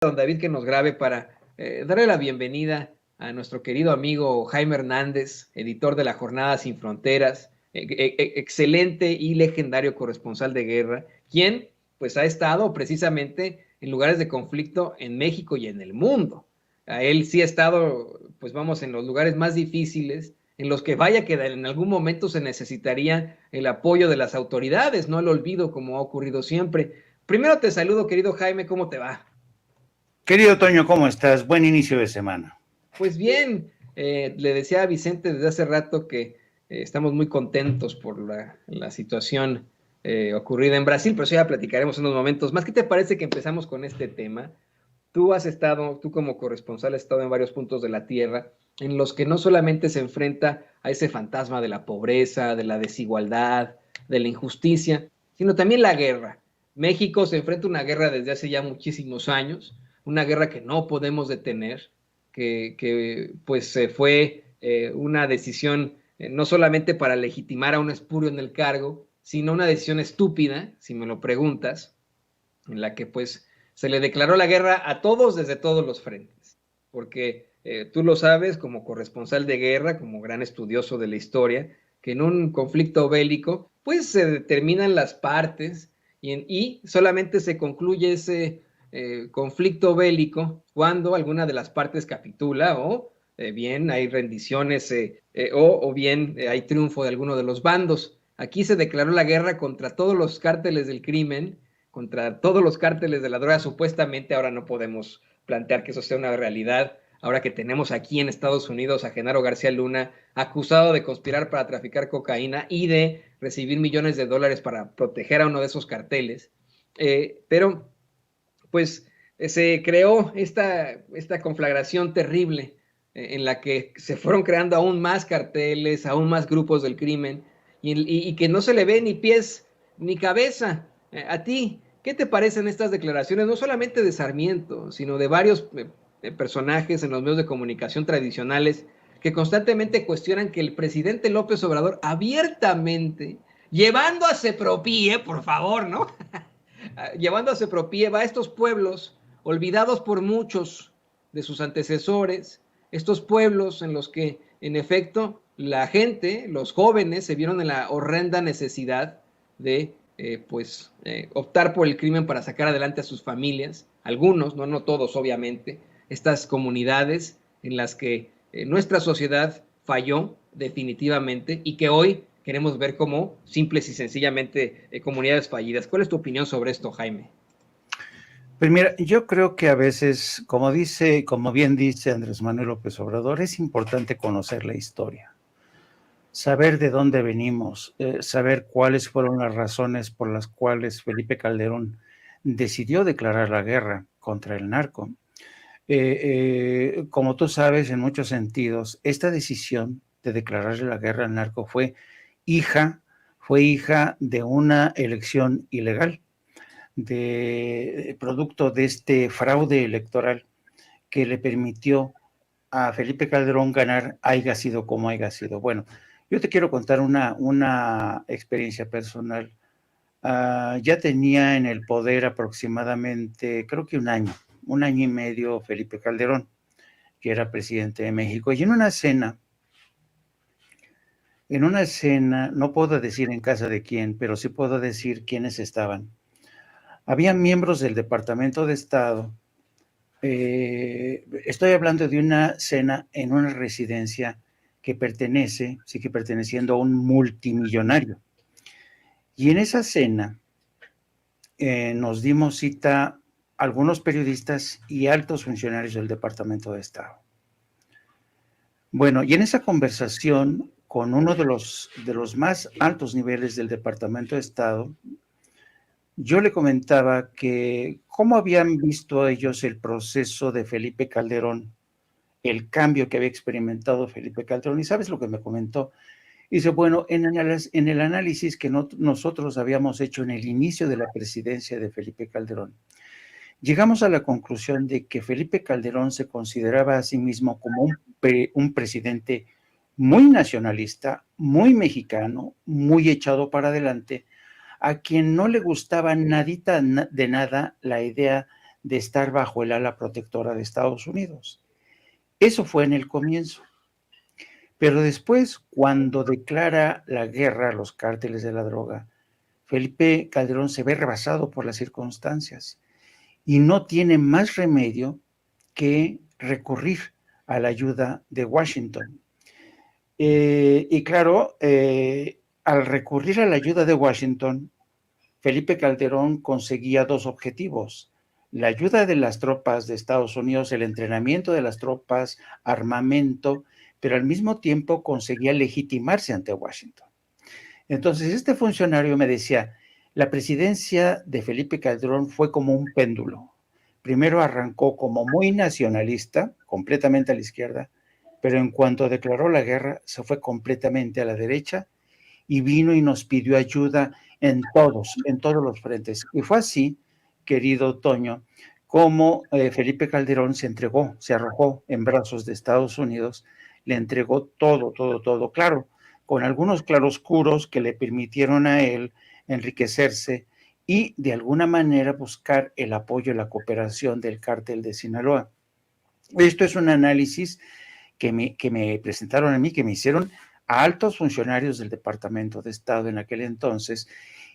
don David que nos grabe para darle la bienvenida a nuestro querido amigo Jaime Hernández, editor de La Jornada Sin Fronteras, excelente y legendario corresponsal de guerra, quien pues ha estado precisamente en lugares de conflicto en México y en el mundo. A él sí ha estado, pues vamos, en los lugares más difíciles, en los que vaya que en algún momento se necesitaría el apoyo de las autoridades, no el olvido como ha ocurrido siempre. Primero te saludo, querido Jaime, ¿cómo te va? Querido Toño, ¿cómo estás? Buen inicio de semana. Pues bien, le decía a Vicente desde hace rato que estamos muy contentos por la situación ocurrida en Brasil, pero eso ya platicaremos en unos momentos más. ¿Qué te parece que empezamos con este tema? Tú como corresponsal has estado en varios puntos de la Tierra en los que no solamente se enfrenta a ese fantasma de la pobreza, de la desigualdad, de la injusticia, sino también la guerra. México se enfrenta a una guerra desde hace ya muchísimos años, una guerra que no podemos detener, que pues fue una decisión no solamente para legitimar a un espurio en el cargo, sino una decisión estúpida, si me lo preguntas, en la que pues se le declaró la guerra a todos desde todos los frentes, porque tú lo sabes como corresponsal de guerra, como gran estudioso de la historia, que en un conflicto bélico pues se determinan las partes y solamente se concluye ese conflicto bélico cuando alguna de las partes capitula o bien hay rendiciones o bien hay triunfo de alguno de los bandos. Aquí se declaró la guerra contra todos los cárteles del crimen, contra todos los cárteles de la droga. Supuestamente ahora no podemos plantear que eso sea una realidad, ahora que tenemos aquí en Estados Unidos a Genaro García Luna acusado de conspirar para traficar cocaína y de recibir millones de dólares para proteger a uno de esos carteles. Pero pues se creó esta conflagración terrible en la que se fueron creando aún más carteles, aún más grupos del crimen y que no se le ve ni pies ni cabeza. A ti, ¿qué te parecen estas declaraciones? No solamente de Sarmiento, sino de varios personajes en los medios de comunicación tradicionales que constantemente cuestionan que el presidente López Obrador abiertamente, llevando a Sepropie, por favor, ¿no? Llevando a Sepropie, va a estos pueblos olvidados por muchos de sus antecesores, estos pueblos en los que, en efecto, la gente, los jóvenes, se vieron en la horrenda necesidad de optar por el crimen para sacar adelante a sus familias, algunos, no todos obviamente, estas comunidades en las que nuestra sociedad falló definitivamente y que hoy queremos ver como simples y sencillamente comunidades fallidas. ¿Cuál es tu opinión sobre esto, Jaime? Pues mira, yo creo que a veces, como bien dice Andrés Manuel López Obrador, es importante conocer la historia, saber de dónde venimos, saber cuáles fueron las razones por las cuales Felipe Calderón decidió declarar la guerra contra el narco. Como tú sabes, en muchos sentidos, esta decisión de declararle la guerra al narco fue hija de una elección ilegal, producto de este fraude electoral que le permitió a Felipe Calderón ganar, haya sido como haya sido. Bueno, yo te quiero contar una experiencia personal. Ya tenía en el poder aproximadamente, creo que un año y medio, Felipe Calderón, que era presidente de México, y en una cena, no puedo decir en casa de quién, pero sí puedo decir quiénes estaban. Había miembros del Departamento de Estado. Estoy hablando de una cena en una residencia que sigue perteneciendo a un multimillonario. Y en esa cena nos dimos cita algunos periodistas y altos funcionarios del Departamento de Estado. Bueno, y en esa conversación con uno de los más altos niveles del Departamento de Estado, yo le comentaba que cómo habían visto ellos el proceso de Felipe Calderón, el cambio que había experimentado Felipe Calderón, y ¿sabes lo que me comentó? Dice, bueno, en el análisis que nosotros habíamos hecho en el inicio de la presidencia de Felipe Calderón, llegamos a la conclusión de que Felipe Calderón se consideraba a sí mismo como un presidente muy nacionalista, muy mexicano, muy echado para adelante, a quien no le gustaba nadita de nada la idea de estar bajo el ala protectora de Estados Unidos. Eso fue en el comienzo. Pero después, cuando declara la guerra a los cárteles de la droga, Felipe Calderón se ve rebasado por las circunstancias y no tiene más remedio que recurrir a la ayuda de Washington. Y claro, al recurrir a la ayuda de Washington, Felipe Calderón conseguía dos objetivos: la ayuda de las tropas de Estados Unidos, el entrenamiento de las tropas, armamento, pero al mismo tiempo conseguía legitimarse ante Washington. Entonces, este funcionario me decía, la presidencia de Felipe Calderón fue como un péndulo. Primero arrancó como muy nacionalista, completamente a la izquierda, pero en cuanto declaró la guerra, se fue completamente a la derecha y vino y nos pidió ayuda en todos los frentes. Y fue así, querido Toño, como Felipe Calderón se entregó, se arrojó en brazos de Estados Unidos, le entregó todo, todo, todo, claro, con algunos claroscuros que le permitieron a él enriquecerse y de alguna manera buscar el apoyo y la cooperación del cártel de Sinaloa. Esto es un análisis que me presentaron a mí, que me hicieron a altos funcionarios del Departamento de Estado en aquel entonces,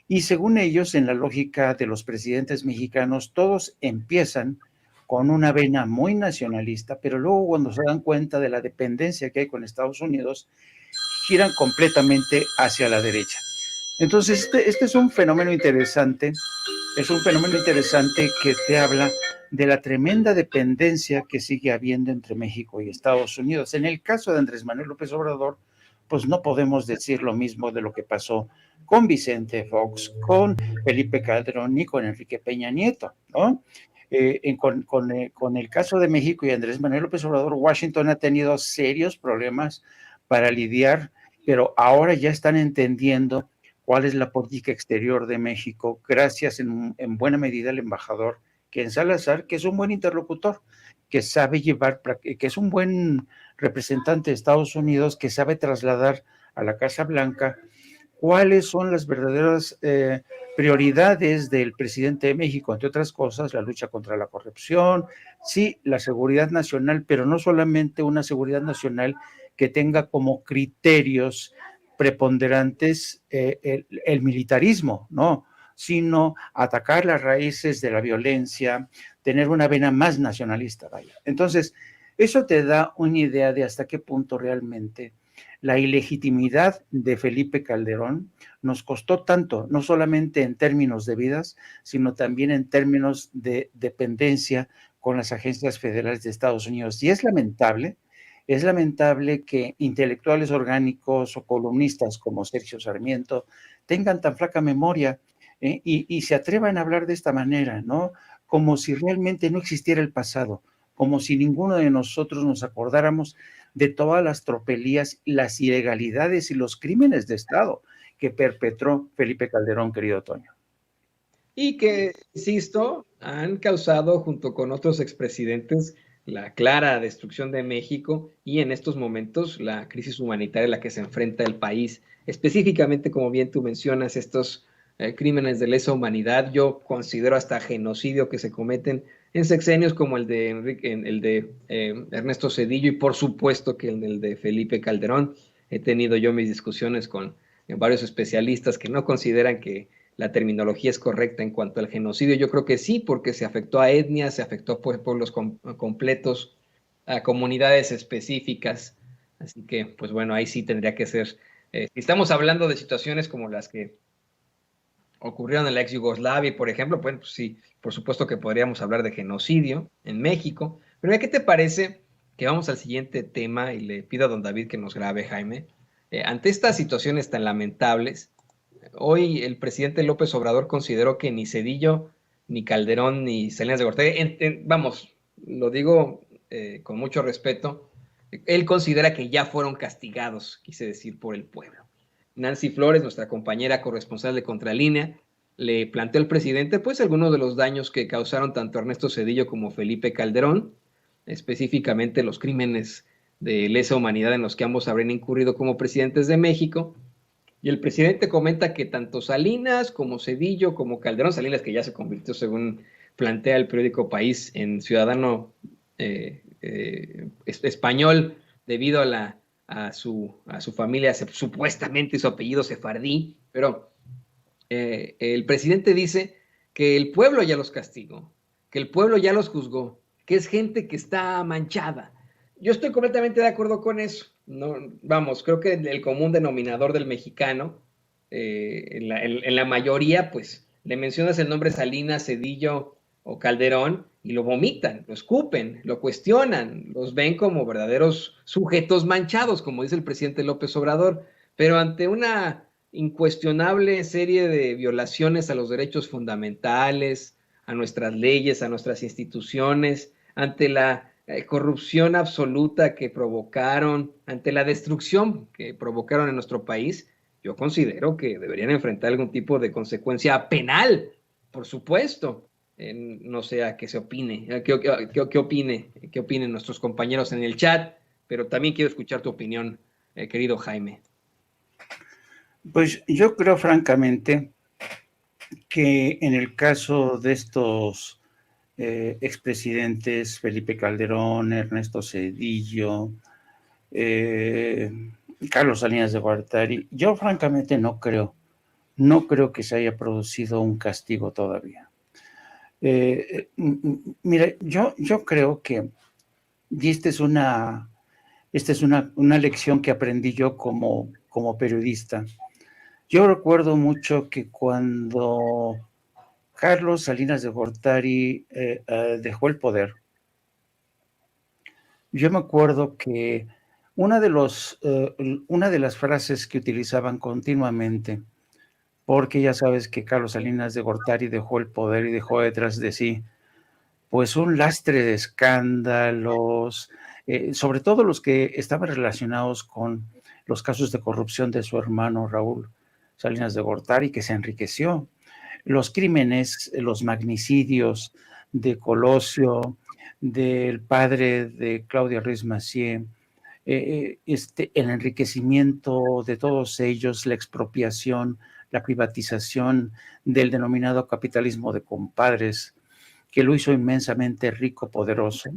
y según ellos, en la lógica de los presidentes mexicanos, todos empiezan con una vena muy nacionalista, pero luego cuando se dan cuenta de la dependencia que hay con Estados Unidos, giran completamente hacia la derecha. Entonces, este es un fenómeno interesante, que te habla de la tremenda dependencia que sigue habiendo entre México y Estados Unidos. En el caso de Andrés Manuel López Obrador, pues no podemos decir lo mismo de lo que pasó con Vicente Fox, con Felipe Calderón ni con Enrique Peña Nieto, ¿no? Con el caso de México y Andrés Manuel López Obrador, Washington ha tenido serios problemas para lidiar, pero ahora ya están entendiendo cuál es la política exterior de México, gracias en buena medida al embajador Ken Salazar, que es un buen interlocutor, que sabe llevar, que es un buen representante de Estados Unidos, que sabe trasladar a la Casa Blanca cuáles son las verdaderas prioridades del presidente de México, entre otras cosas, la lucha contra la corrupción, sí, la seguridad nacional, pero no solamente una seguridad nacional que tenga como criterios preponderantes el militarismo, ¿no? Sino atacar las raíces de la violencia, tener una vena más nacionalista, vaya. Entonces, eso te da una idea de hasta qué punto realmente la ilegitimidad de Felipe Calderón nos costó tanto, no solamente en términos de vidas, sino también en términos de dependencia con las agencias federales de Estados Unidos. Y es lamentable que intelectuales orgánicos o columnistas como Sergio Sarmiento tengan tan flaca memoria y se atrevan a hablar de esta manera, ¿no? Como si realmente no existiera el pasado, como si ninguno de nosotros nos acordáramos de todas las tropelías, las ilegalidades y los crímenes de Estado que perpetró Felipe Calderón, querido Toño. Y que, insisto, han causado junto con otros expresidentes la clara destrucción de México y en estos momentos la crisis humanitaria a la que se enfrenta el país. Específicamente, como bien tú mencionas, estos crímenes de lesa humanidad, yo considero hasta genocidio que se cometen en sexenios como el de Ernesto Zedillo y por supuesto que el de Felipe Calderón. He tenido yo mis discusiones con varios especialistas que no consideran que la terminología es correcta en cuanto al genocidio. Yo creo que sí, porque se afectó a etnias, se afectó a pueblos completos, a comunidades específicas. Así que, pues bueno, ahí sí tendría que ser. Si estamos hablando de situaciones como las que ocurrieron en la ex Yugoslavia, por ejemplo, pues sí, por supuesto que podríamos hablar de genocidio en México. Pero ¿qué te parece que vamos al siguiente tema? Y le pido a don David que nos grabe, Jaime. Ante estas situaciones tan lamentables, hoy el presidente López Obrador consideró que ni Zedillo, ni Calderón, ni Salinas de Gortari, vamos, lo digo con mucho respeto, él considera que ya fueron castigados, quise decir, por el pueblo. Nancy Flores, nuestra compañera corresponsal de Contralínea, le planteó al presidente pues algunos de los daños que causaron tanto Ernesto Zedillo como Felipe Calderón, específicamente los crímenes de lesa humanidad en los que ambos habrían incurrido como presidentes de México. Y el presidente comenta que tanto Salinas como Zedillo como Calderón, Salinas que ya se convirtió según plantea el periódico País en Ciudadano español debido a su familia, supuestamente su apellido sefardí, pero el presidente dice que el pueblo ya los castigó, que el pueblo ya los juzgó, que es gente que está manchada. Yo estoy completamente de acuerdo con eso. No, vamos, creo que el común denominador del mexicano, en la mayoría, pues le mencionas el nombre Salinas, Cedillo o Calderón y lo vomitan, lo escupen, lo cuestionan, los ven como verdaderos sujetos manchados, como dice el presidente López Obrador, pero ante una incuestionable serie de violaciones a los derechos fundamentales, a nuestras leyes, a nuestras instituciones, ante la corrupción absoluta que provocaron, ante la destrucción que provocaron en nuestro país, yo considero que deberían enfrentar algún tipo de consecuencia penal, por supuesto. No sé a qué se opine, qué opinen nuestros compañeros en el chat, pero también quiero escuchar tu opinión, querido Jaime. Pues yo creo francamente que en el caso de estos expresidentes, Felipe Calderón, Ernesto Zedillo, Carlos Salinas de Gortari, yo francamente no creo que se haya producido un castigo todavía. Mire, yo creo que, y esta es una lección que aprendí yo como periodista. Yo recuerdo mucho que cuando Carlos Salinas de Gortari dejó el poder, yo me acuerdo que una de las frases que utilizaban continuamente, porque ya sabes que Carlos Salinas de Gortari dejó el poder y dejó detrás de sí pues un lastre de escándalos, sobre todo los que estaban relacionados con los casos de corrupción de su hermano Raúl Salinas de Gortari, que se enriqueció, los crímenes, los magnicidios de Colosio, del padre de Claudia Ruiz Massieu, el enriquecimiento de todos ellos, la expropiación, la privatización del denominado capitalismo de compadres, que lo hizo inmensamente rico, poderoso,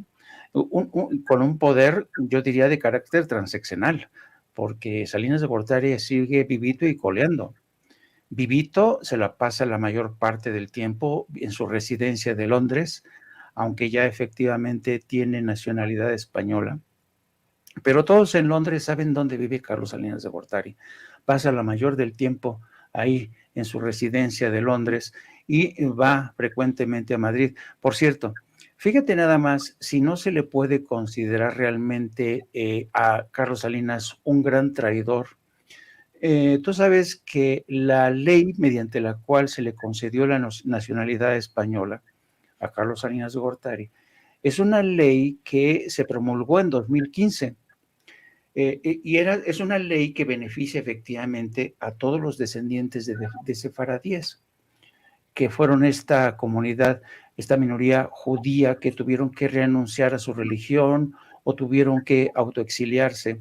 con un poder, yo diría, de carácter transeccional, porque Salinas de Gortari sigue vivito y coleando. Vivito se la pasa la mayor parte del tiempo en su residencia de Londres, aunque ya efectivamente tiene nacionalidad española. Pero todos en Londres saben dónde vive Carlos Salinas de Gortari. Pasa la mayor del tiempo ahí en su residencia de Londres y va frecuentemente a Madrid. Por cierto, fíjate nada más, si no se le puede considerar realmente a Carlos Salinas un gran traidor. Tú sabes que la ley mediante la cual se le concedió la nacionalidad española a Carlos Salinas de Gortari es una ley que se promulgó en 2015. Es una ley que beneficia efectivamente a todos los descendientes de sefaradíes, que fueron esta comunidad, esta minoría judía que tuvieron que renunciar a su religión o tuvieron que autoexiliarse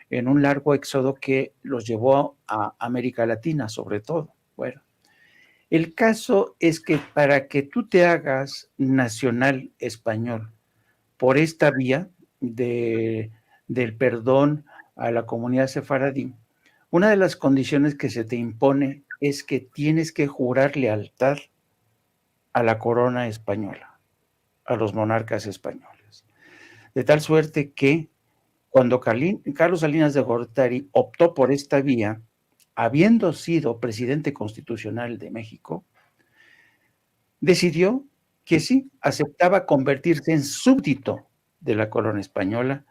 en un largo éxodo que los llevó a América Latina, sobre todo. Bueno, el caso es que para que tú te hagas nacional español por esta vía del perdón a la comunidad sefaradí, una de las condiciones que se te impone es que tienes que jurar lealtad a la corona española, a los monarcas españoles. De tal suerte que cuando Carlos Salinas de Gortari optó por esta vía, habiendo sido presidente constitucional de México, decidió que sí, aceptaba convertirse en súbdito de la corona española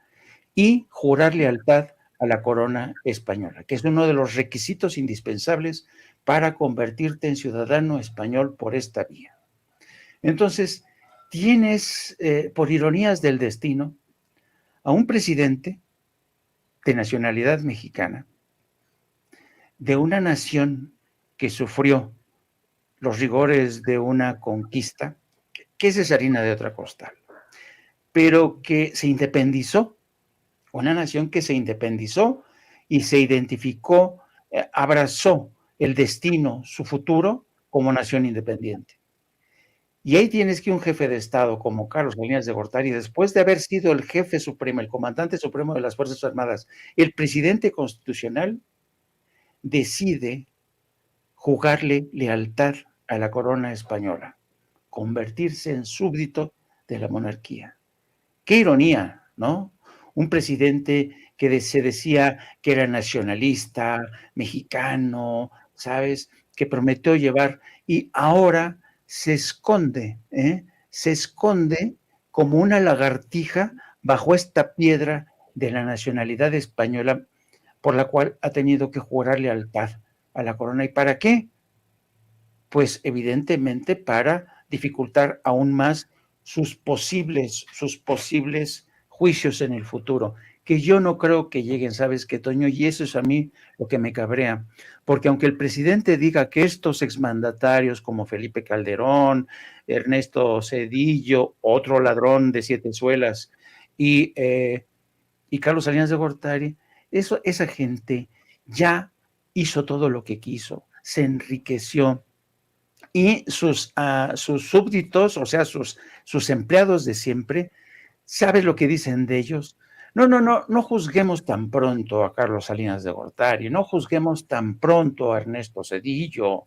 y jurar lealtad a la corona española, que es uno de los requisitos indispensables para convertirte en ciudadano español por esta vía. Entonces, tienes, por ironías del destino, a un presidente de nacionalidad mexicana, de una nación que sufrió los rigores de una conquista, que es harina de otra costal, pero que se independizó, una nación que se independizó y se identificó, abrazó el destino, su futuro, como nación independiente. Y ahí tienes que un jefe de Estado como Carlos Salinas de Gortari, después de haber sido el jefe supremo, el comandante supremo de las Fuerzas Armadas, el presidente constitucional, decide jugarle lealtad a la corona española, convertirse en súbdito de la monarquía. Qué ironía, ¿no? Un presidente que se decía que era nacionalista, mexicano, ¿sabes? Que prometió llevar, y ahora se esconde, ¿eh? Se esconde como una lagartija bajo esta piedra de la nacionalidad española por la cual ha tenido que jurar lealtad a la corona. ¿Y para qué? Pues evidentemente para dificultar aún más sus posibles juicios en el futuro, que yo no creo que lleguen, ¿sabes qué, Toño? Y eso es a mí lo que me cabrea, porque aunque el presidente diga que estos exmandatarios como Felipe Calderón, Ernesto Zedillo, otro ladrón de siete suelas, y Carlos Salinas de Gortari, esa gente ya hizo todo lo que quiso, se enriqueció, y sus súbditos, o sea, sus empleados de siempre, ¿sabes lo que dicen de ellos? No juzguemos tan pronto a Carlos Salinas de Gortari, no juzguemos tan pronto a Ernesto Zedillo,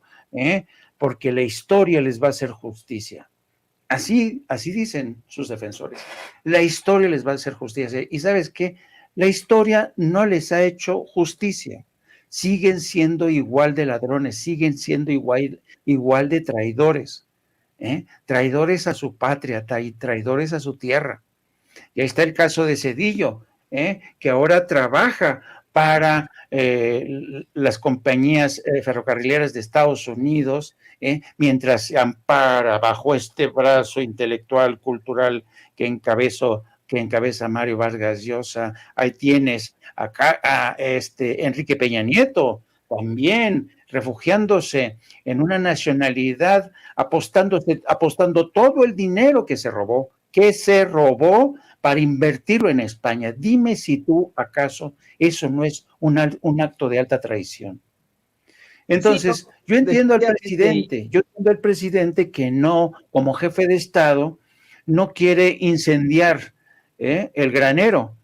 porque la historia les va a hacer justicia. Así dicen sus defensores. La historia les va a hacer justicia. ¿Y sabes qué? La historia no les ha hecho justicia. Siguen siendo igual de ladrones, siguen siendo igual de traidores. Traidores a su patria, traidores a su tierra. Y ahí está el caso de Zedillo, que ahora trabaja para las compañías ferrocarrileras de Estados Unidos, mientras se ampara bajo este brazo intelectual, cultural que encabeza Mario Vargas Llosa. Ahí tienes acá a Enrique Peña Nieto, también refugiándose en una nacionalidad, apostando todo el dinero que se robó para invertirlo en España. Dime si tú, acaso, eso no es un acto de alta traición. Entonces, Sí, yo entiendo al definitivamente. presidente que no, como jefe de Estado, no quiere incendiar el granero,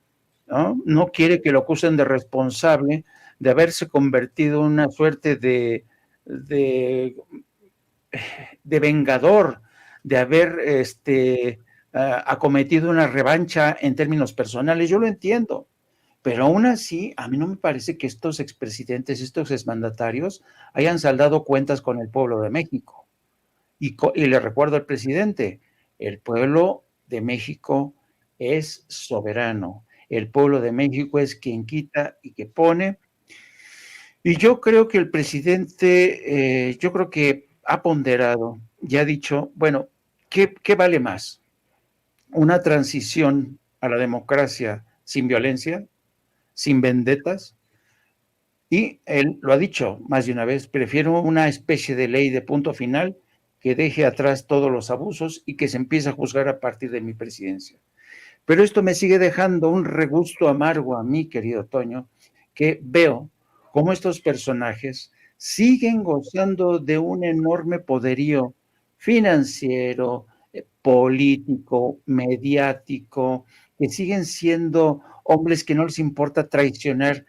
no quiere que lo acusen de responsable de haberse convertido en una suerte de vengador, de haber acometido una revancha en términos personales. Yo lo entiendo, pero aún así, a mí no me parece que estos expresidentes, estos exmandatarios, hayan saldado cuentas con el pueblo de México. Y le recuerdo al presidente, el pueblo de México es soberano. El pueblo de México es quien quita y que pone. Y yo creo que el presidente, yo creo que ha ponderado y ha dicho, bueno, ¿qué vale más? ¿Una transición a la democracia sin violencia, sin vendetas? Y él lo ha dicho más de una vez, prefiero una especie de ley de punto final que deje atrás todos los abusos y que se empiece a juzgar a partir de mi presidencia. Pero esto me sigue dejando un regusto amargo a mí, querido Toño, que veo cómo estos personajes siguen gozando de un enorme poderío financiero, político, mediático, que siguen siendo hombres que no les importa traicionar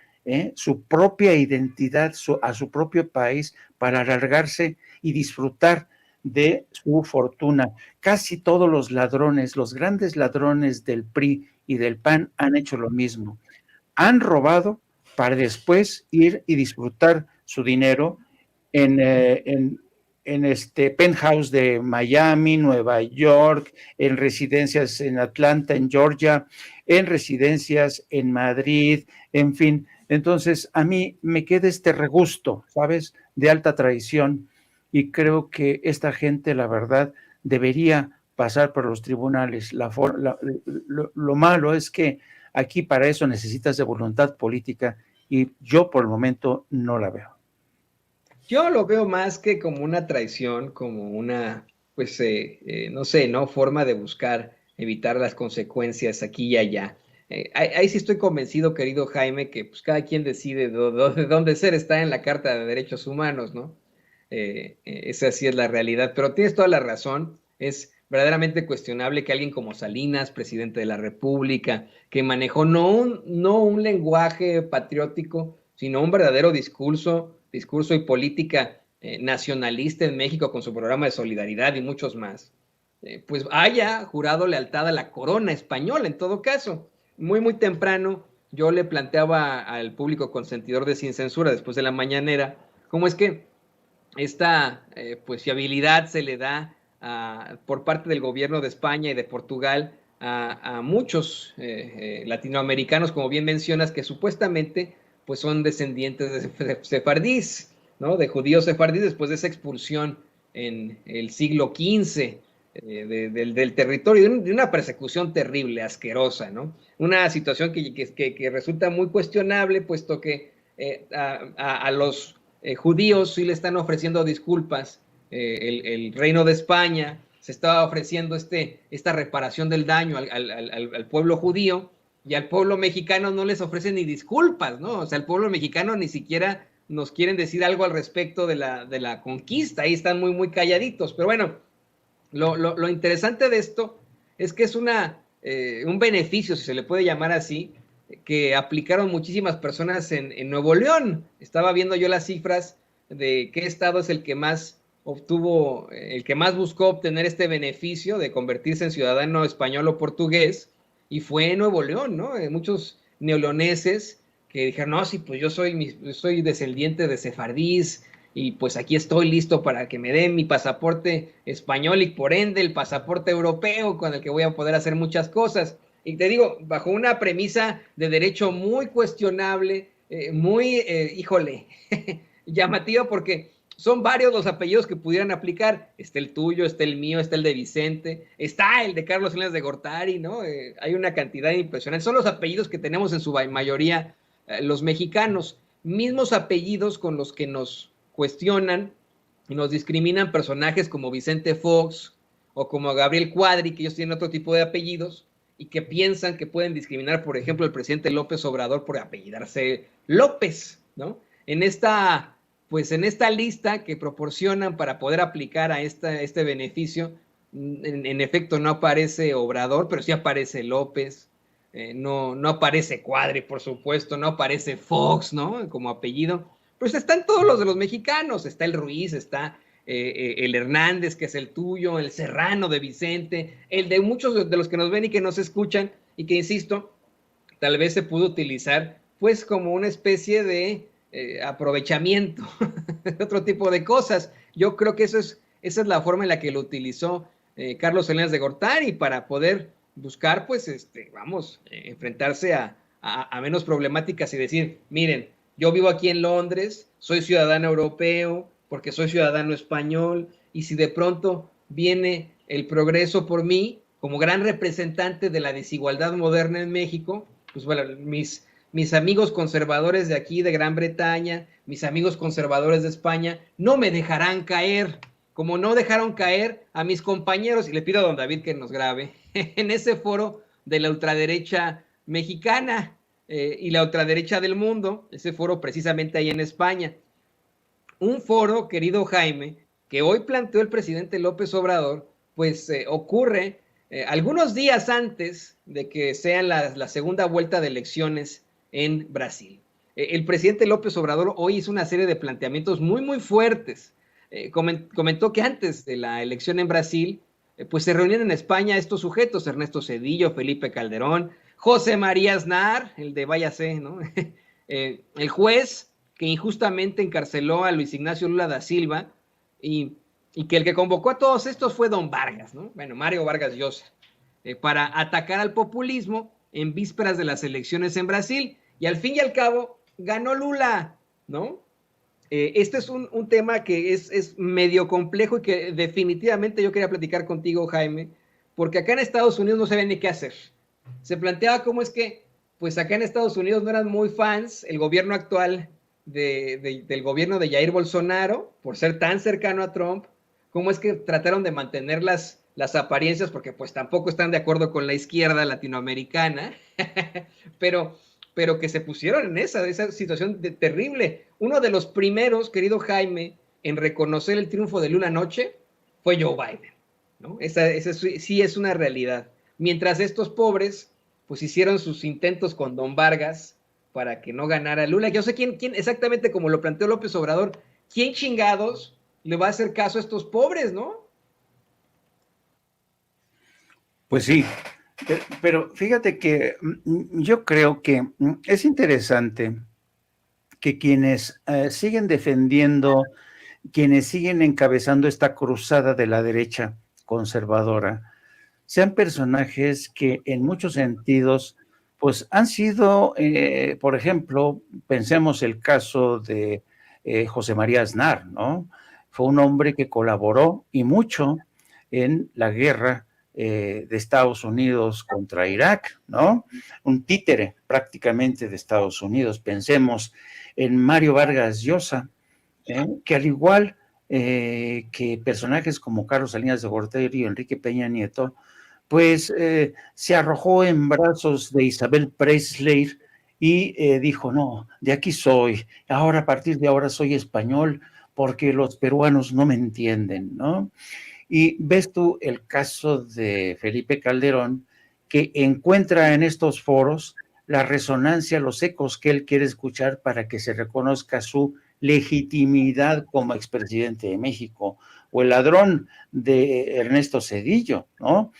su propia identidad, a su propio país, para alargarse y disfrutar de su fortuna. Casi todos los ladrones, los grandes ladrones del PRI y del PAN han hecho lo mismo. Han robado para después ir y disfrutar su dinero en este penthouse de Miami, Nueva York, en residencias en Atlanta, en Georgia, en residencias en Madrid, en fin. Entonces, a mí me queda este regusto, ¿sabes?, de alta traición, y creo que esta gente, la verdad, debería pasar por los tribunales. Lo malo es que aquí para eso necesitas de voluntad política y yo por el momento no la veo. Yo lo veo más que como una traición, como una, pues, no sé, ¿no? Forma de buscar evitar las consecuencias aquí y allá. Ahí sí estoy convencido, querido Jaime, que pues cada quien decide de dónde ser, está en la Carta de Derechos Humanos, ¿no? Esa sí es la realidad, pero tienes toda la razón. Es verdaderamente cuestionable que alguien como Salinas, presidente de la República, que manejó no un lenguaje patriótico, sino un verdadero discurso y política nacionalista en México con su programa de solidaridad y muchos más, pues haya jurado lealtad a la corona española en todo caso. Muy, muy temprano yo le planteaba al público consentidor de Sin Censura después de la mañanera cómo es que esta pues fiabilidad se le da por parte del gobierno de España y de Portugal a muchos latinoamericanos, como bien mencionas, que supuestamente pues son descendientes de sefardíes, ¿no? De judíos sefardíes después de esa expulsión en el siglo XV del territorio, de una persecución terrible, asquerosa, ¿no? Una situación que resulta muy cuestionable, puesto que a los judíos sí le están ofreciendo disculpas, el Reino de España se estaba ofreciendo esta reparación del daño al pueblo judío, y al pueblo mexicano no les ofrecen ni disculpas, ¿no? O sea, el pueblo mexicano ni siquiera nos quieren decir algo al respecto de la conquista, ahí están muy, muy calladitos, pero bueno, lo interesante de esto es que es un beneficio, si se le puede llamar así, que aplicaron muchísimas personas en Nuevo León. Estaba viendo yo las cifras de qué estado es el que más obtuvo, el que más buscó obtener este beneficio de convertirse en ciudadano español o portugués, y fue Nuevo León, ¿no? Muchos neoleoneses que dijeron, no, sí, pues yo soy descendiente de sefardíes, y pues aquí estoy listo para que me den mi pasaporte español y por ende el pasaporte europeo con el que voy a poder hacer muchas cosas. Y te digo, bajo una premisa de derecho muy cuestionable, híjole, llamativa, porque son varios los apellidos que pudieran aplicar. Está el tuyo, está el mío, está el de Vicente, está el de Carlos Salinas de Gortari, ¿no? Hay una cantidad impresionante. Son los apellidos que tenemos en su mayoría los mexicanos, mismos apellidos con los que nos cuestionan y nos discriminan personajes como Vicente Fox o como Gabriel Cuadri, que ellos tienen otro tipo de apellidos y que piensan que pueden discriminar, por ejemplo, al presidente López Obrador por apellidarse López, ¿no? En esta lista que proporcionan para poder aplicar a este beneficio, en efecto no aparece Obrador, pero sí aparece López, no aparece Cuadri, por supuesto, no aparece Fox, ¿no? Como apellido. Pues están todos los de los mexicanos, está el Ruiz, está el Hernández, que es el tuyo, el Serrano de Vicente, el de muchos de los que nos ven y que nos escuchan, y que, insisto, tal vez se pudo utilizar pues como una especie de aprovechamiento de otro tipo de cosas. Yo creo que esa es la forma en la que lo utilizó Carlos Salinas de Gortari para poder buscar, pues, enfrentarse a menos problemáticas y decir, miren, yo vivo aquí en Londres, soy ciudadano europeo, porque soy ciudadano español, y si de pronto viene el progreso por mí, como gran representante de la desigualdad moderna en México, pues bueno, mis amigos conservadores de aquí, de Gran Bretaña, mis amigos conservadores de España, no me dejarán caer, como no dejaron caer a mis compañeros, y le pido a don David que nos grabe, en ese foro de la ultraderecha mexicana, y la ultraderecha del mundo, ese foro precisamente ahí en España. Un foro, querido Jaime, que hoy planteó el presidente López Obrador, pues ocurre algunos días antes de que sea la segunda vuelta de elecciones en Brasil. El presidente López Obrador hoy hizo una serie de planteamientos muy, muy fuertes. Comentó que antes de la elección en Brasil, pues se reunían en España estos sujetos, Ernesto Zedillo, Felipe Calderón, José María Aznar, el de váyase, ¿no? El juez que injustamente encarceló a Luis Ignacio Lula da Silva, y que el que convocó a todos estos fue don Vargas, ¿no? Bueno, Mario Vargas Llosa, para atacar al populismo en vísperas de las elecciones en Brasil, y al fin y al cabo ganó Lula, ¿no? Este es un tema que es medio complejo y que definitivamente yo quería platicar contigo, Jaime, porque acá en Estados Unidos no sabían ni qué hacer. Se planteaba cómo es que, pues acá en Estados Unidos no eran muy fans el gobierno actual del gobierno de Jair Bolsonaro, por ser tan cercano a Trump, cómo es que trataron de mantener las apariencias, porque pues tampoco están de acuerdo con la izquierda latinoamericana, pero que se pusieron en esa situación terrible. Uno de los primeros, querido Jaime, en reconocer el triunfo de Lula anoche fue Joe Biden. ¿no? Esa sí es una realidad. Mientras estos pobres, pues hicieron sus intentos con Don Vargas para que no ganara Lula. Yo sé quién exactamente como lo planteó López Obrador, quién chingados le va a hacer caso a estos pobres, ¿no? Pues sí, pero fíjate que yo creo que es interesante que quienes siguen defendiendo, quienes siguen encabezando esta cruzada de la derecha conservadora, sean personajes que en muchos sentidos, pues han sido, por ejemplo, pensemos el caso de José María Aznar, ¿no? Fue un hombre que colaboró y mucho en la guerra de Estados Unidos contra Irak, ¿no? Un títere prácticamente de Estados Unidos. Pensemos en Mario Vargas Llosa, que al igual que personajes como Carlos Salinas de Gortari y Enrique Peña Nieto, pues se arrojó en brazos de Isabel Presley y dijo, no, de aquí soy, ahora a partir de ahora soy español porque los peruanos no me entienden, ¿no? Y ves tú el caso de Felipe Calderón, que encuentra en estos foros la resonancia, los ecos que él quiere escuchar para que se reconozca su legitimidad como expresidente de México, o el ladrón de Ernesto Zedillo, ¿no?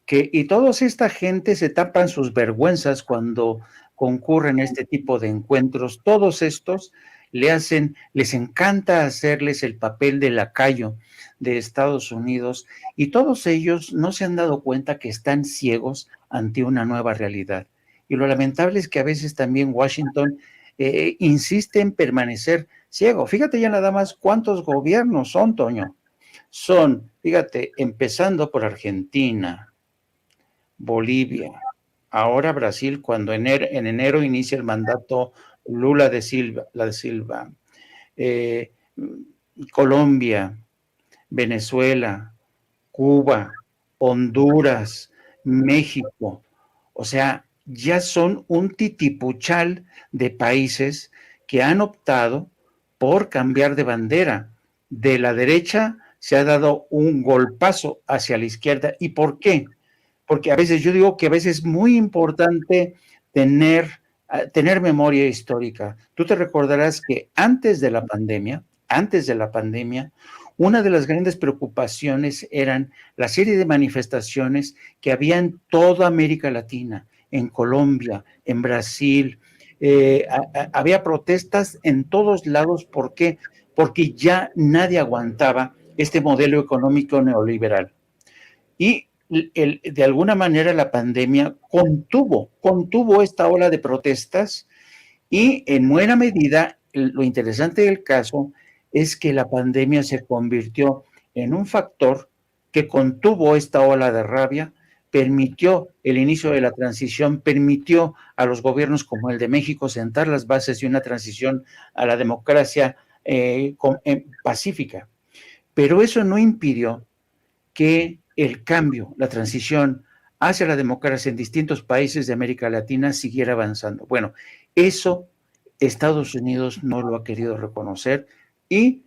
Y toda esta gente se tapan sus vergüenzas cuando concurren a este tipo de encuentros. Todos estos les encanta hacerles el papel de lacayo de Estados Unidos y todos ellos no se han dado cuenta que están ciegos ante una nueva realidad. Y lo lamentable es que a veces también Washington insiste en permanecer ciego. Fíjate ya nada más cuántos gobiernos son, Toño. Son, fíjate, empezando por Argentina, Bolivia, ahora Brasil, cuando en enero inicia el mandato Lula de Silva, eh, Colombia, Venezuela, Cuba, Honduras, México. O sea, ya son un titipuchal de países que han optado por cambiar de bandera. De la derecha se ha dado un golpazo hacia la izquierda. ¿Y por qué? Porque a veces yo digo que a veces es muy importante tener memoria histórica. Tú te recordarás que antes de la pandemia, una de las grandes preocupaciones eran la serie de manifestaciones que había en toda América Latina, en Colombia, en Brasil. Había protestas en todos lados. ¿Por qué? Porque ya nadie aguantaba este modelo económico neoliberal. Y de alguna manera la pandemia contuvo esta ola de protestas y en buena medida lo interesante del caso es que la pandemia se convirtió en un factor que contuvo esta ola de rabia, permitió el inicio de la transición, permitió a los gobiernos como el de México sentar las bases de una transición a la democracia pacífica. Pero eso no impidió que el cambio, la transición hacia la democracia en distintos países de América Latina siguiera avanzando. Bueno, eso Estados Unidos no lo ha querido reconocer y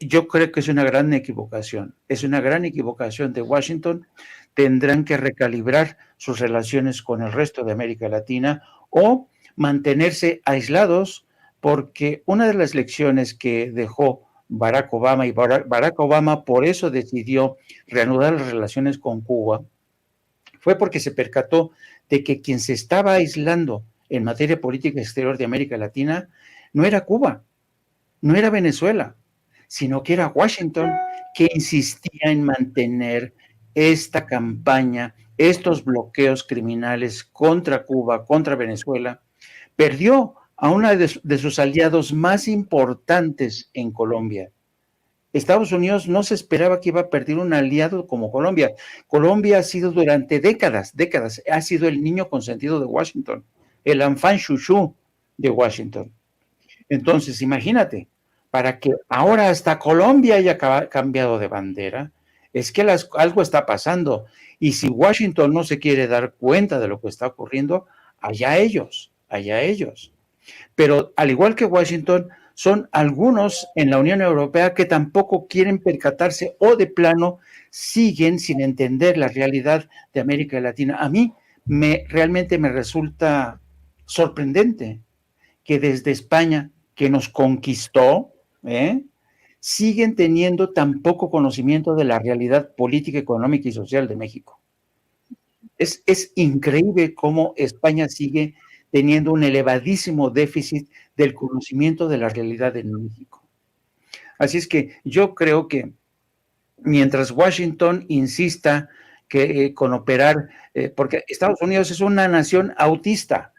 yo creo que es una gran equivocación. Es una gran equivocación de Washington. Tendrán que recalibrar sus relaciones con el resto de América Latina o mantenerse aislados, porque una de las lecciones que dejó Barack Obama, y Barack Obama por eso decidió reanudar las relaciones con Cuba, fue porque se percató de que quien se estaba aislando en materia política exterior de América Latina no era Cuba, no era Venezuela, sino que era Washington, que insistía en mantener esta campaña, estos bloqueos criminales contra Cuba, contra Venezuela. Perdió a uno de sus aliados más importantes en Colombia. Estados Unidos no se esperaba que iba a perder un aliado como Colombia. Colombia ha sido durante décadas, ha sido el niño consentido de Washington, el enfant chouchou de Washington. Entonces, imagínate, para que ahora hasta Colombia haya cambiado de bandera, es que algo está pasando. Y si Washington no se quiere dar cuenta de lo que está ocurriendo, allá ellos. Pero al igual que Washington, son algunos en la Unión Europea que tampoco quieren percatarse o de plano siguen sin entender la realidad de América Latina. A mí realmente me resulta sorprendente que desde España, que nos conquistó, siguen teniendo tan poco conocimiento de la realidad política, económica y social de México. Es increíble cómo España sigue teniendo un elevadísimo déficit del conocimiento de la realidad en México. Así es que yo creo que mientras Washington insista con operar, porque Estados Unidos es una nación autista,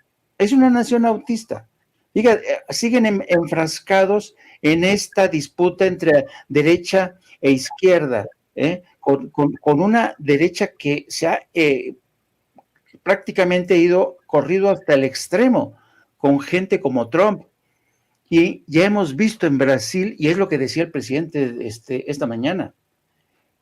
Diga, siguen enfrascados en esta disputa entre derecha e izquierda, con una derecha que se ha prácticamente corrido hasta el extremo, con gente como Trump. Y ya hemos visto en Brasil, y es lo que decía el presidente esta mañana,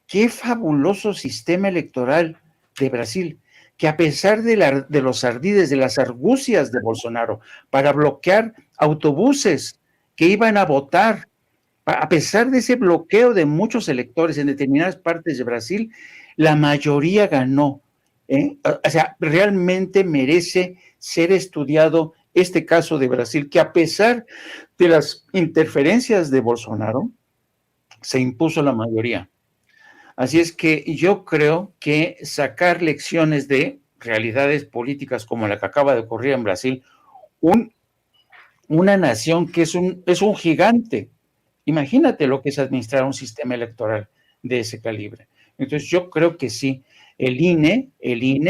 qué fabuloso sistema electoral de Brasil, que a pesar de los ardides, de las argucias de Bolsonaro, para bloquear autobuses que iban a votar, a pesar de ese bloqueo de muchos electores en determinadas partes de Brasil, la mayoría ganó. O sea, realmente merece ser estudiado este caso de Brasil, que a pesar de las interferencias de Bolsonaro, se impuso la mayoría. Así es que yo creo que sacar lecciones de realidades políticas como la que acaba de ocurrir en Brasil, una nación que es un gigante. Imagínate lo que es administrar un sistema electoral de ese calibre. Entonces yo creo que sí, el INE,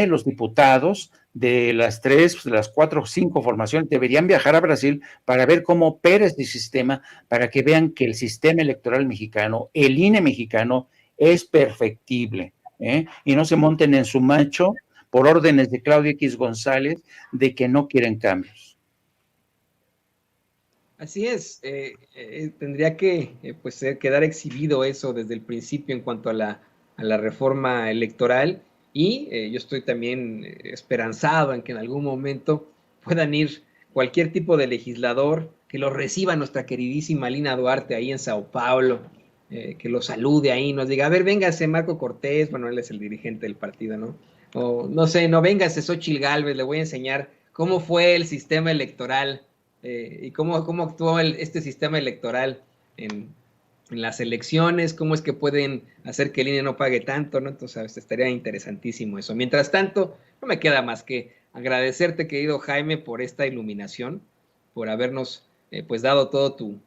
los diputados de las 3, de las 4 o 5 formaciones deberían viajar a Brasil para ver cómo opera este sistema, para que vean que el sistema electoral mexicano, el INE mexicano, es perfectible, y no se monten en su macho por órdenes de Claudia X González de que no quieren cambios. Así es, tendría que pues, quedar exhibido eso desde el principio en cuanto a la reforma electoral, y yo estoy también esperanzado en que en algún momento puedan ir cualquier tipo de legislador, que lo reciba nuestra queridísima Lina Duarte ahí en Sao Paulo, que lo salude ahí, nos diga, a ver, véngase Marco Cortés, bueno, él es el dirigente del partido, ¿no? O no sé, no, véngase Xóchitl Gálvez, le voy a enseñar cómo fue el sistema electoral y cómo actuó este sistema electoral en las elecciones, cómo es que pueden hacer que el INE no pague tanto, ¿no? Entonces estaría interesantísimo eso. Mientras tanto, no me queda más que agradecerte, querido Jaime, por esta iluminación, por habernos pues dado todo tu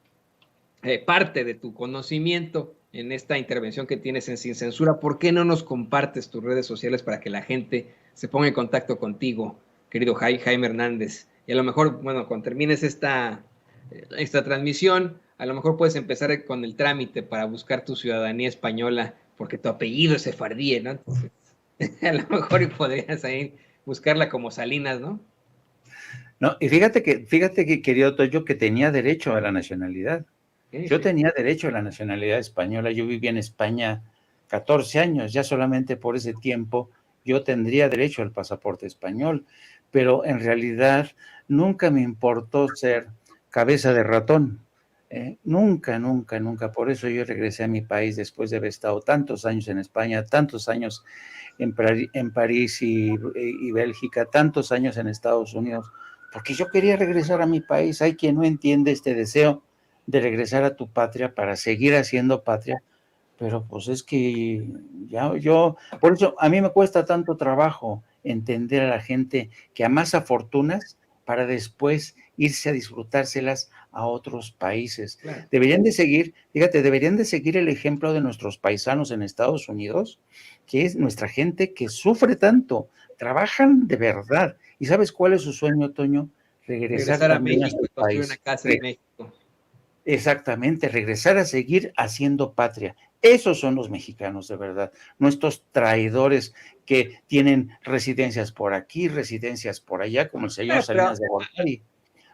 parte de tu conocimiento en esta intervención que tienes en Sin Censura. ¿Por qué no nos compartes tus redes sociales para que la gente se ponga en contacto contigo, querido Jaime Hernández? Y a lo mejor, bueno, cuando termines esta transmisión, a lo mejor puedes empezar con el trámite para buscar tu ciudadanía española, porque tu apellido es sefardí, ¿no? Entonces, a lo mejor podrías ahí buscarla como Salinas, ¿no? No, y fíjate que, querido Toyo, que tenía derecho a la nacionalidad. Yo tenía derecho a la nacionalidad española, yo vivía en España 14 años, ya solamente por ese tiempo yo tendría derecho al pasaporte español, pero en realidad nunca me importó ser cabeza de ratón, nunca, por eso yo regresé a mi país después de haber estado tantos años en España, tantos años en París y Bélgica, tantos años en Estados Unidos, porque yo quería regresar a mi país. Hay quien no entiende este deseo de regresar a tu patria para seguir haciendo patria, pero pues es que por eso a mí me cuesta tanto trabajo entender a la gente que amasa fortunas para después irse a disfrutárselas a otros países. Claro. Deberían de seguir el ejemplo de nuestros paisanos en Estados Unidos, que es nuestra gente que sufre tanto, trabajan de verdad. ¿Y sabes cuál es su sueño, Toño? Regresar a México, construir una casa en México. Exactamente, regresar a seguir haciendo patria. Esos son los mexicanos de verdad, nuestros traidores que tienen residencias por aquí, residencias por allá, como el señor Salinas de Gortari.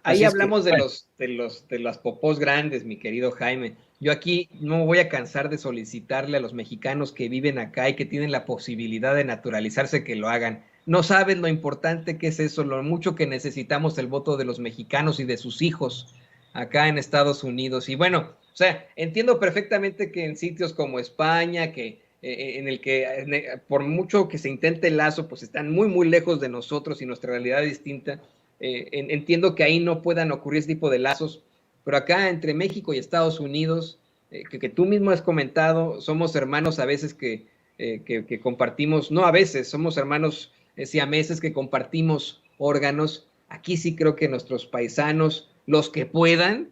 Ahí hablamos de las popós grandes, mi querido Jaime. Yo aquí no me voy a cansar de solicitarle a los mexicanos que viven acá y que tienen la posibilidad de naturalizarse que lo hagan. No saben lo importante que es eso, lo mucho que necesitamos el voto de los mexicanos y de sus hijos. acá en Estados Unidos. Y bueno, o sea, entiendo perfectamente que en sitios como España, que en el que por mucho que se intente el lazo, pues están muy, muy lejos de nosotros y nuestra realidad es distinta. Entiendo que ahí no puedan ocurrir ese tipo de lazos, pero acá entre México y Estados Unidos, que tú mismo has comentado, somos hermanos a veces que compartimos, no a veces, somos hermanos siameses que compartimos órganos. Aquí sí creo que nuestros paisanos, los que puedan,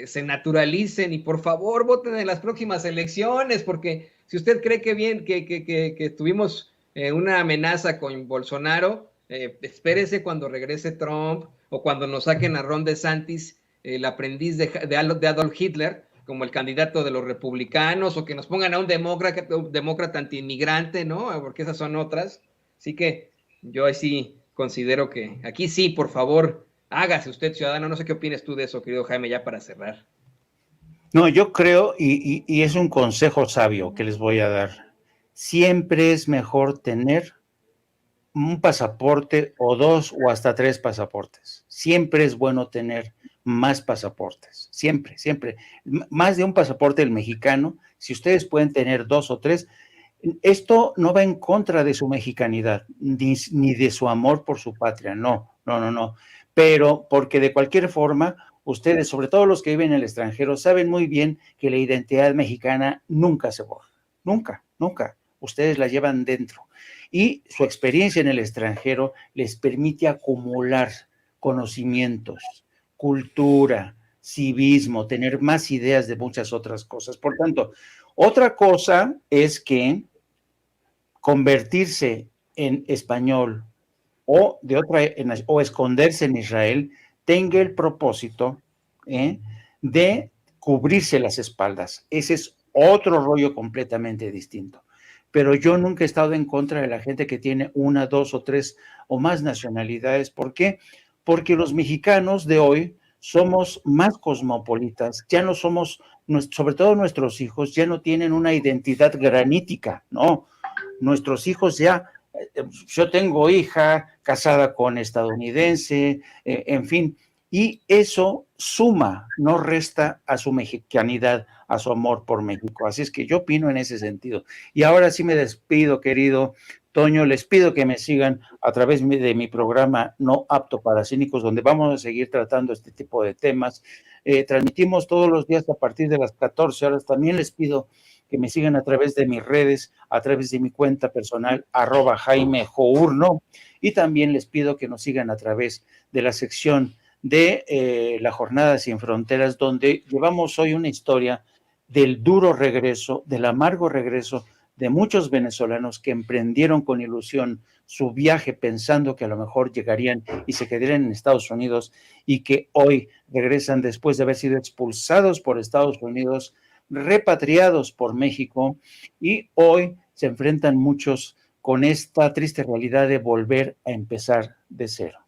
se naturalicen y por favor voten en las próximas elecciones, porque si usted cree que bien que tuvimos una amenaza con Bolsonaro, espérese cuando regrese Trump o cuando nos saquen a Ron DeSantis, el aprendiz de Adolf Hitler, como el candidato de los republicanos, o que nos pongan a un demócrata antiinmigrante, ¿no? Porque esas son otras. Así que yo sí considero que aquí sí, por favor, hágase usted ciudadano. No sé qué opinas tú de eso, querido Jaime, ya para cerrar. No, yo creo, y es un consejo sabio que les voy a dar, siempre es mejor tener un pasaporte o dos o hasta tres pasaportes. Siempre es bueno tener más pasaportes, siempre, siempre. Más de un pasaporte el mexicano, si ustedes pueden tener dos o tres, esto no va en contra de su mexicanidad, ni de su amor por su patria, no, no, no, no. Pero porque de cualquier forma, ustedes, sobre todo los que viven en el extranjero, saben muy bien que la identidad mexicana nunca se borra, nunca, nunca. Ustedes la llevan dentro. Y su experiencia en el extranjero les permite acumular conocimientos, cultura, civismo, tener más ideas de muchas otras cosas. Por tanto, otra cosa es que convertirse en español o de otra o esconderse en Israel tenga el propósito de cubrirse las espaldas. Ese es otro rollo completamente distinto. Pero yo nunca he estado en contra de la gente que tiene una, dos o tres o más nacionalidades. ¿Por qué? Porque los mexicanos de hoy somos más cosmopolitas, ya no somos, sobre todo nuestros hijos, ya no tienen una identidad granítica, ¿no? Nuestros hijos ya, yo tengo hija casada con estadounidense, en fin, y eso suma, no resta a su mexicanidad, a su amor por México. Así es que yo opino en ese sentido. Y ahora sí me despido, querido Toño, les pido que me sigan a través de mi programa No Apto para Cínicos, donde vamos a seguir tratando este tipo de temas. Transmitimos todos los días a partir de las 14 horas. También les pido que me sigan a través de mis redes, a través de mi cuenta personal, @JaimeJourno, y también les pido que nos sigan a través de la sección de la Jornada Sin Fronteras, donde llevamos hoy una historia del duro regreso, del amargo regreso de muchos venezolanos que emprendieron con ilusión su viaje pensando que a lo mejor llegarían y se quedarían en Estados Unidos y que hoy regresan después de haber sido expulsados por Estados Unidos, repatriados por México, y hoy se enfrentan muchos con esta triste realidad de volver a empezar de cero.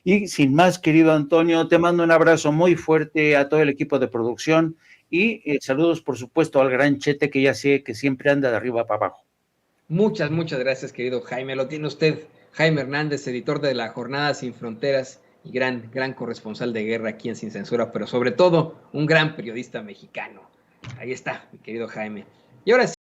Y sin más, querido Antonio, te mando un abrazo muy fuerte a todo el equipo de producción y saludos, por supuesto, al gran Chete, que ya sé que siempre anda de arriba para abajo. Muchas, muchas gracias, querido Jaime. Lo tiene usted, Jaime Hernández, editor de La Jornada Sin Fronteras y gran corresponsal de guerra aquí en Sin Censura, pero sobre todo un gran periodista mexicano. Ahí está, mi querido Jaime. Y ahora sí.